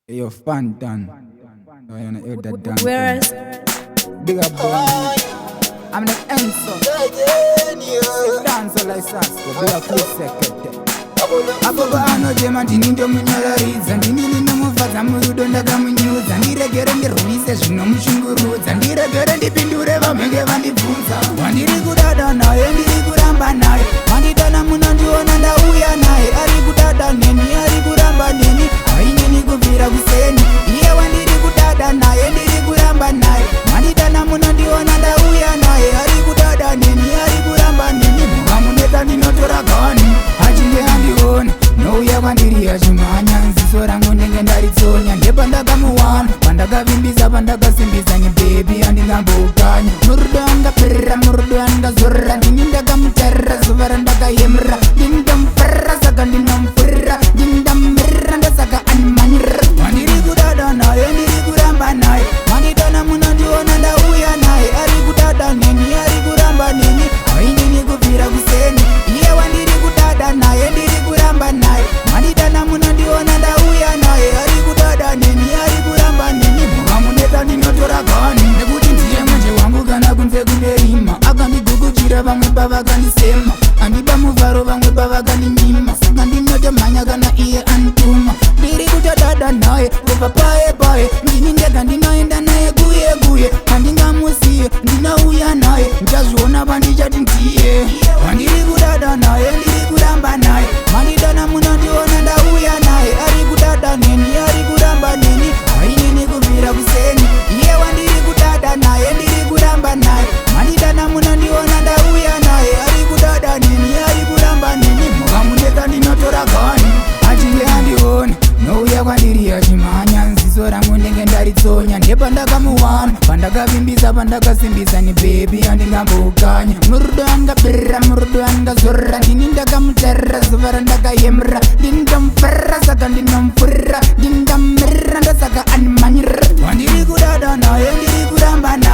Yo, Fantan. Oh, you know, you're the damn Whereas thing. Big up, boy. I'm the Enzo. Dance like Sasko. Big up, please, second. Agogo ano jema ndinindo munyarariza ndinilino mufadza murudo ndakamunyudza ndiregere ndirwise zvino mushungurudza ndiregere ndipindure vamhenge vandibvunza wandiri kudada naye ndiri kuramba naye manditana munondiona ndauya naye ari kudada neni ari kuramba neni hainini kubvira kuseni iye wandiri kudada naye ndiri kuramba naye manditana munondiona ndauya naye ari kudada neni ari kuramba neni mukamuneta ndinotora gani achinge andiona nouya kwandiri achimhanya nziso rangu ndenge ndaritsonya ndepandakamuwana pandakavimbisa pandakasimbisa nyebebi andingambokanya murudo angaperera murudo andingazorera ndini ndakamutarira zuva randakayemera ndini ndamufarira saka ndinamufurira ndini ndamumirira ndasaka animanyirira wandiri kudada naye ndiri kuramba naye manditana munondiona ndauya naye ari kudada neni ari kuramba neni hainini kubvira kuseni iye wandiri kudada naye ndiri kuramba naye manditana munondiona ndauya naye ari kudada neni ari kuramba neni mukamuneta ndinotora gani nekuti ndiye mwenje wangu kana kunze kunerima akandigukuchira vamwe pavakandisema andiba muvharo vamwe pavakaninyima saka ndinotomhanya kana iye anituma ndiri kutodada naye kubva paye paye ndini ndega ndinoenda naye guye guye handingamusiye ndinouya naye ndichazviona pandichati ndiye wandiri kudada naye ndiri kuramba naye manditana munondiona ndauya naye ari kudada neni ari kuramba neni hainini kubvira kuseni iye wandiri kudada naye ndiri kuramba naye manditana munondiona ndauya naye ari kudada neni ari kuramba neni mukamuneta ndinotora gani achinge andiona nouya kwandiri achimhanya nziso rangu ndenge ndaritsonya ndepandakamuwana pandakavimbisa pandakasimbisa nebebi andingambokanya murudo angaperera murudo andingazorera ndini ndakamutarira zuva randakayemera ndini ndamufarira saka ndinamufurira ndini ndamumirira ndasaka animanyirira wandiri kudada naye ndiri kuramba naye